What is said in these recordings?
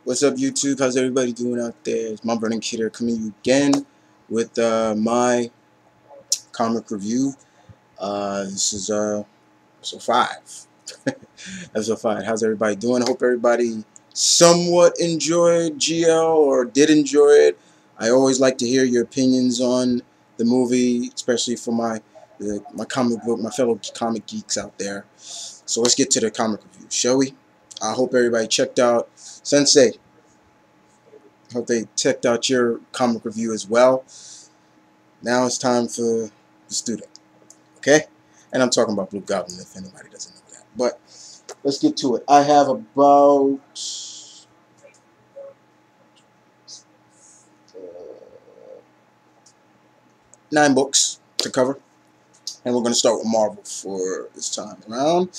What's up, YouTube? How's everybody doing out there? It's my Burning Kid here, coming to you again with my comic review. This is episode 5. Episode 5. How's everybody doing? I hope everybody somewhat enjoyed GL or did enjoy it. I always like to hear your opinions on the movie, especially for my comic book, my fellow comic geeks out there. So let's get to the comic review, shall we? I hope everybody checked out Sensei. Hope they checked out your comic review as well. Now it's time for the student. Okay? And I'm talking about Blue Goblin if anybody doesn't know that. But let's get to it. I have about 9 books to cover. And we're going to start with Marvel for this time around.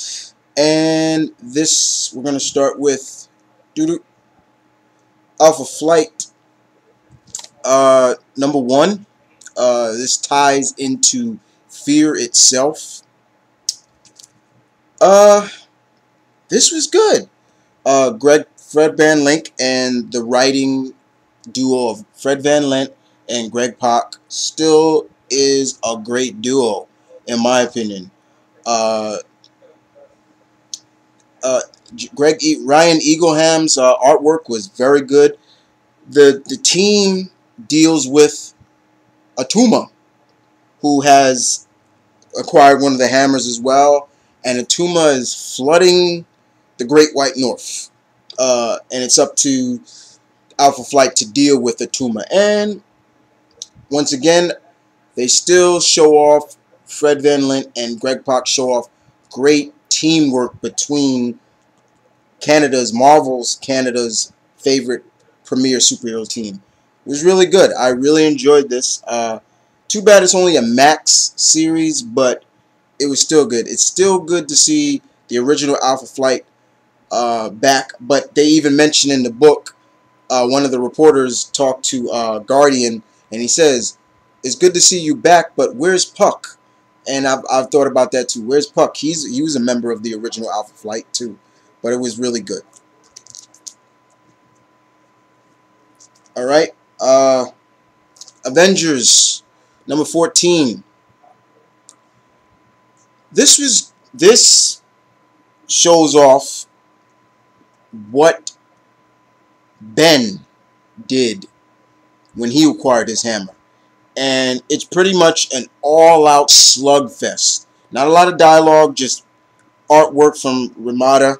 And this, we're going to start with Alpha Flight number 1. This ties into Fear itself. This was good. Fred Van Link and the writing duo of Fred Van Link and Greg Pak still is a great duo, in my opinion. Ryan Eagleham's artwork was very good. The team deals with Atuma, who has acquired one of the hammers as well, and Atuma is flooding the Great White North. And it's up to Alpha Flight to deal with Atuma. And once again, they still show off, Fred Van Lint and Greg Pak show off great teamwork between Canada's favorite premier superhero team. It was really good. I really enjoyed this. Too bad it's only a Max series, but it was still good. It's still good to see the original Alpha Flight back, but they even mentioned in the book, one of the reporters talked to Guardian, and he says, "It's good to see you back, but where's Puck?" And I've thought about that too. Where's Puck? He was a member of the original Alpha Flight too, but it was really good. All right, Avengers number 14. This shows off what Ben did when he acquired his hammer. And it's pretty much an all-out slugfest. Not a lot of dialogue, just artwork from Ramada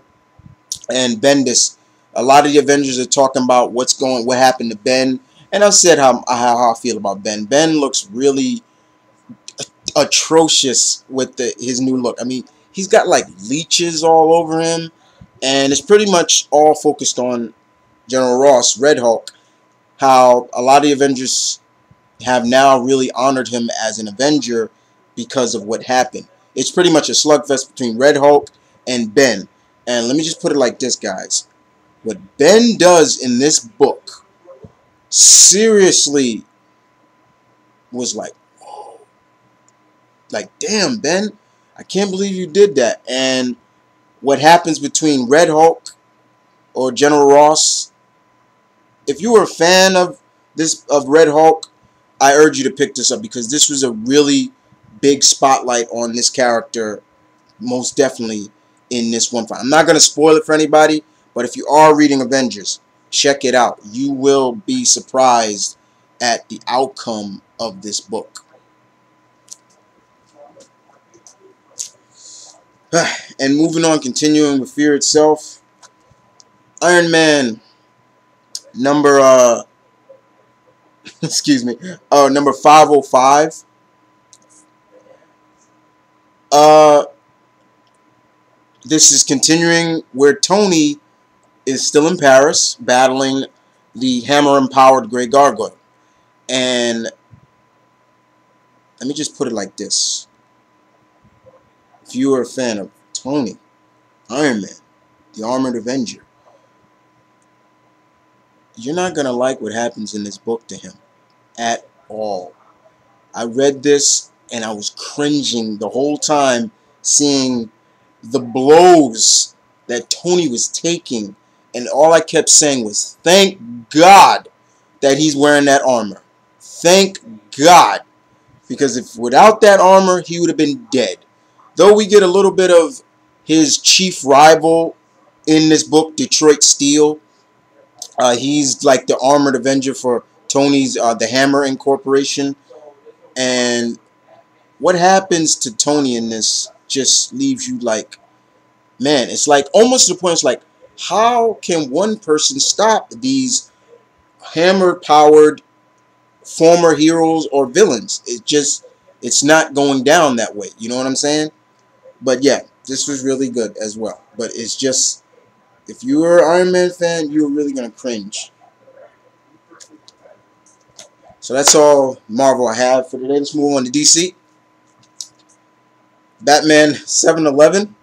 and Bendis. A lot of the Avengers are talking about what happened to Ben. And I've said how I feel about Ben. Ben looks really atrocious with his new look. I mean, he's got like leeches all over him. And it's pretty much all focused on General Ross, Red Hulk. How a lot of the Avengers have now really honored him as an Avenger because of what happened. It's pretty much a slugfest between Red Hulk and Ben. And let me just put it like this, guys. What Ben does in this book seriously was like, whoa. Like, damn, Ben, I can't believe you did that. And what happens between Red Hulk or General Ross, if you were a fan of Red Hulk, I urge you to pick this up, because this was a really big spotlight on this character, most definitely in this one fight. I'm not going to spoil it for anybody, but if you are reading Avengers, check it out. You will be surprised at the outcome of this book. And moving on, continuing with Fear itself, Iron Man number excuse me, number 505. This is continuing where Tony is still in Paris battling the hammer-empowered Grey Gargoyle. And let me just put it like this. If you are a fan of Tony, Iron Man, the Armored Avenger, you're not going to like what happens in this book to him at all. I read this and I was cringing the whole time, seeing the blows that Tony was taking And all I kept saying was, thank God that he's wearing that armor. Thank God. Because if without that armor, he would have been dead. Though we get a little bit of his chief rival in this book, Detroit Steel. He's like the armored Avenger for Tony's the Hammer Incorporation. And what happens to Tony in this just leaves you like, man, it's like almost to the point, it's like, how can one person stop these hammer-powered former heroes or villains? It's not going down that way. You know what I'm saying? But yeah, this was really good as well. But it's just, if you were an Iron Man fan, you're really going to cringe. So that's all Marvel I have for today. Let's move on to DC. Batman 711.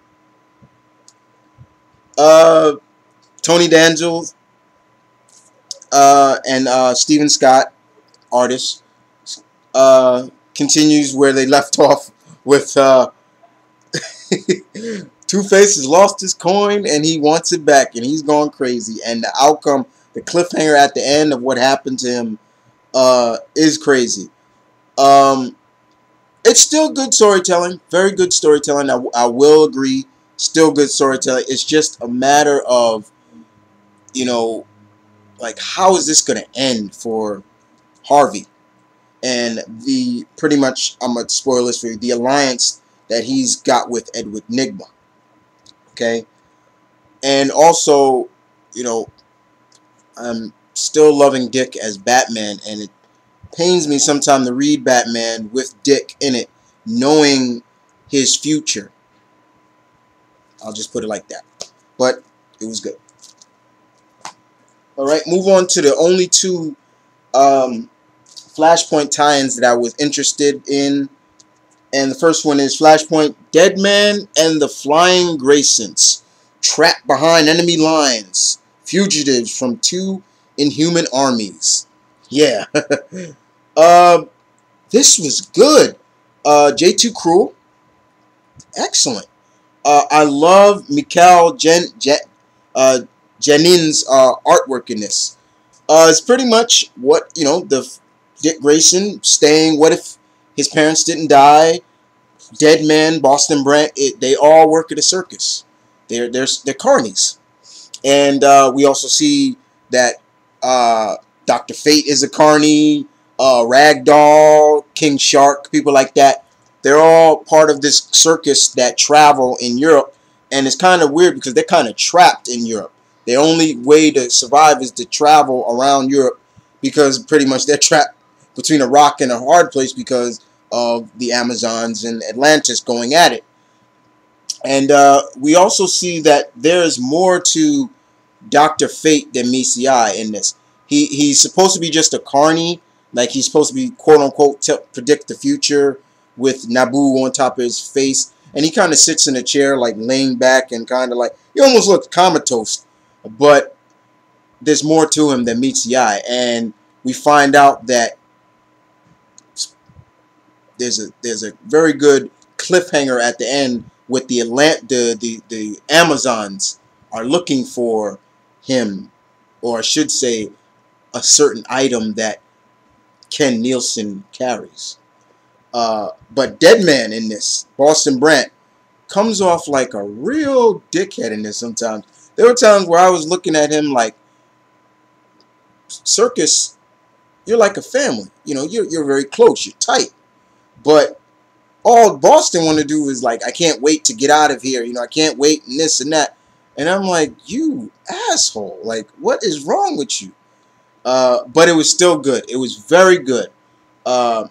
Tony D'Angelo and Stephen Scott, artist, continues where they left off with Two-Face has lost his coin and he wants it back and he's going crazy. And the outcome, the cliffhanger at the end of what happened to him is crazy. It's still good storytelling, very good storytelling. I will agree, still good storytelling. It's just a matter of, you know, like, how is this going to end for Harvey? And the, pretty much, I'm going to spoil this for you, the alliance that he's got with Edward Nygma. Okay? And also, you know, I'm still loving Dick as Batman, and it pains me sometimes to read Batman with Dick in it, knowing his future. I'll just put it like that. But it was good. Alright, move on to the only two Flashpoint tie-ins that I was interested in. And the first one is Flashpoint Deadman and the Flying Graysons. Trapped behind enemy lines. Fugitives from two inhuman armies. Yeah. This was good. J2 Cruel. Excellent. I love Mikhail Janin's artwork in this. It's pretty much what, you know, the Dick Grayson staying, what if his parents didn't die? Deadman, Boston Brand, they all work at a circus. They're carnies. And we also see that Dr. Fate is a carny, Ragdoll, King Shark, people like that. They're all part of this circus that travel in Europe. And it's kind of weird because they're kind of trapped in Europe. The only way to survive is to travel around Europe because pretty much they're trapped between a rock and a hard place because of the Amazons and Atlantis going at it. And we also see that there is more to Dr. Fate than meets the eye in this. He's supposed to be just a carny, like he's supposed to be quote-unquote predict the future with Naboo on top of his face. And he kind of sits in a chair like laying back and kind of like, he almost looks comatose. But there's more to him than meets the eye. And we find out that there's a very good cliffhanger at the end with the Amazons are looking for him, or I should say a certain item that Ken Nielsen carries. But Deadman in this, Boston Brand, comes off like a real dickhead in this sometimes. There were times where I was looking at him like, Circus, you're like a family. You know, you're very close, you're tight. But all Boston want to do is like, I can't wait to get out of here. You know, I can't wait and this and that. And I'm like, you asshole. Like, what is wrong with you? But it was still good. It was very good. I'm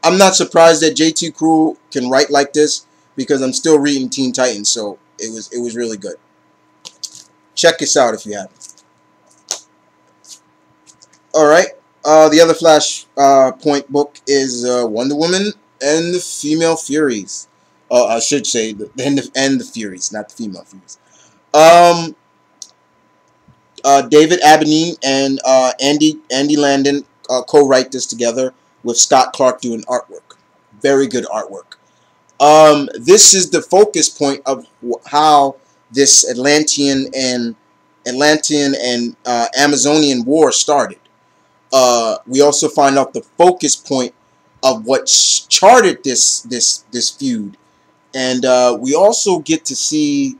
not surprised that J2 Cruel can write like this because I'm still reading Teen Titans. So it was really good. Check this out if you haven't. Alright. The other Flashpoint book is Wonder Woman and the Female Furies. I should say and the Furies, not the Female Furies. David Abney and Andy Landon co-write this together with Scott Clark doing artwork. Very good artwork. This is the focus point of how this Atlantean and Atlantean and Amazonian war started. We also find out the focus point of what charted this feud, and we also get to see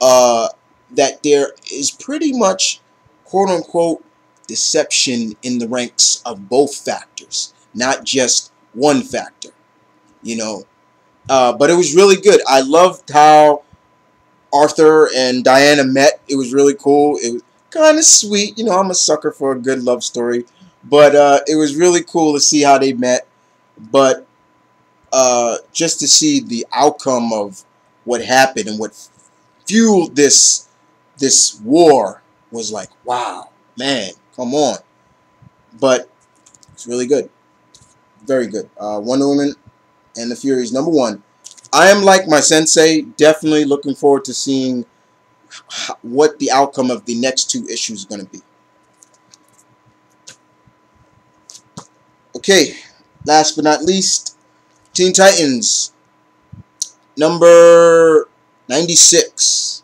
that there is pretty much quote unquote deception in the ranks of both factors, not just one factor. You know, but it was really good. I loved how Arthur and Diana met. It was really cool. It was kind of sweet. You know, I'm a sucker for a good love story. But it was really cool to see how they met. But just to see the outcome of what happened and what fueled this war was like, wow, man, come on. But it's really good. Very good. Wonder Woman and the Furies, #1. I am like my sensei, definitely looking forward to seeing what the outcome of the next 2 issues is going to be. Okay, last but not least, Teen Titans, number 96.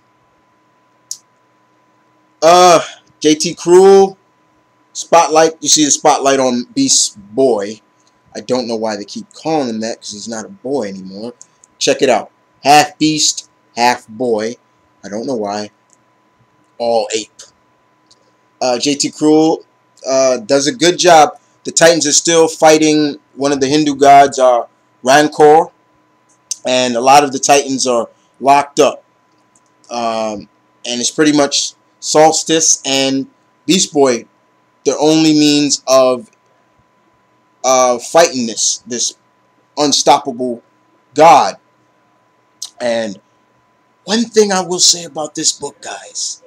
JT Cruel, spotlight. You see the spotlight on Beast's boy. I don't know why they keep calling him that, because he's not a boy anymore. Check it out. Half beast, half boy. I don't know why. All ape. JT Cruel does a good job. The Titans are still fighting one of the Hindu gods, Rancor. And a lot of the Titans are locked up. And it's pretty much Solstice and Beast Boy, their only means of fighting this unstoppable god. And one thing I will say about this book, guys,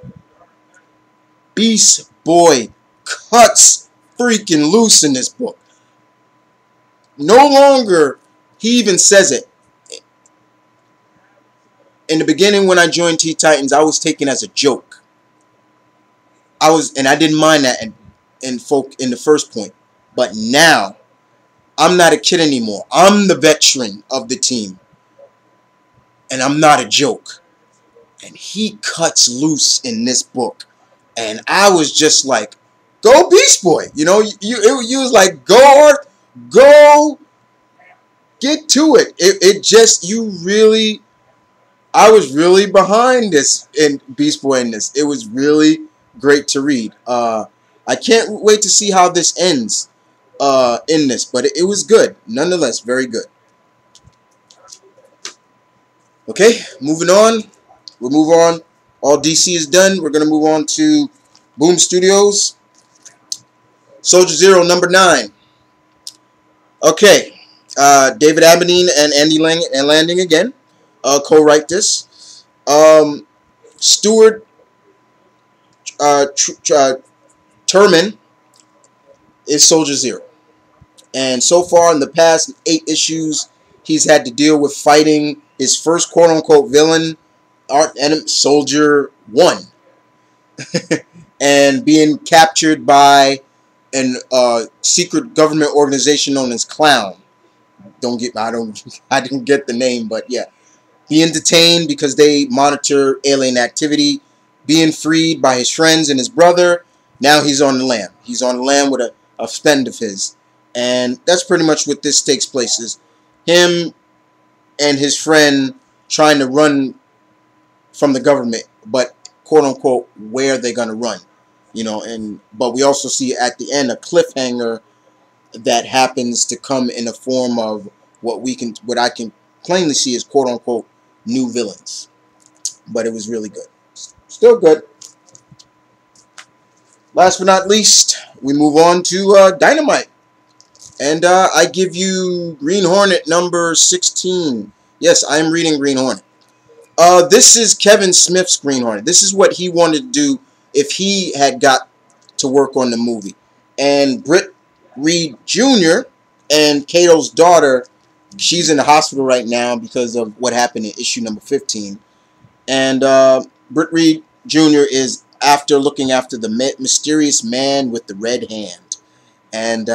Beast Boy cuts freaking loose in this book. No longer, he even says it. In the beginning, when I joined Teen Titans, I was taken as a joke. And I didn't mind that in the first point. But now, I'm not a kid anymore. I'm the veteran of the team. And I'm not a joke. And he cuts loose in this book. And I was just like, go Beast Boy. You know, you was like, go Art, go get to it. It just, I was really behind this in Beast Boy in this. It was really great to read. I can't wait to see how this ends in this, but it was good. Nonetheless, very good. Okay, moving on. We'll move on. All DC is done. We're going to move on to Boom Studios. Soldier Zero, #9. Okay. David Aberdeen and Andy Landing again co-write this. Stuart Turman is Soldier Zero. And so far in the past 8 issues, he's had to deal with fighting his first quote-unquote villain, Soldier 1. And being captured by a secret government organization known as Clown. I didn't get the name, but yeah. Being detained because they monitor alien activity. Being freed by his friends and his brother. Now he's on the lam. He's on the lam with a friend of his. And that's pretty much what this takes place is. Him and his friend trying to run from the government, but quote unquote, where they're gonna run. You know, but we also see at the end a cliffhanger that happens to come in the form of what I can plainly see as quote unquote new villains. But it was really good. Still good. Last but not least, we move on to Dynamite. And I give you Green Hornet #16. Yes, I am reading Green Hornet. This is Kevin Smith's Green Hornet. This is what he wanted to do if he had got to work on the movie. And Britt Reed Jr. and Kato's daughter, she's in the hospital right now because of what happened in issue #15. And Britt Reed Jr. is looking after the mysterious man with the red hand. And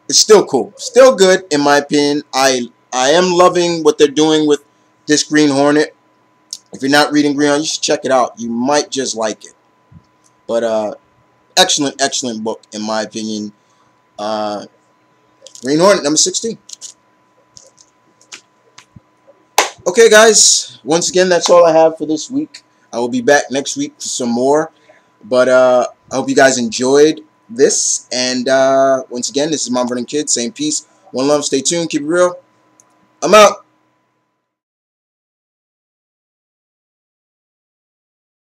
it's still cool. Still good, in my opinion. I am loving what they're doing with this Green Hornet. If you're not reading Green, you should check it out. You might just like it. But excellent, excellent book in my opinion. Green Hornet number 16. Okay, guys. Once again, that's all I have for this week. I will be back next week for some more. But I hope you guys enjoyed this. And once again, this is Mom Running Kid saying peace, one love, stay tuned, keep it real. I'm out.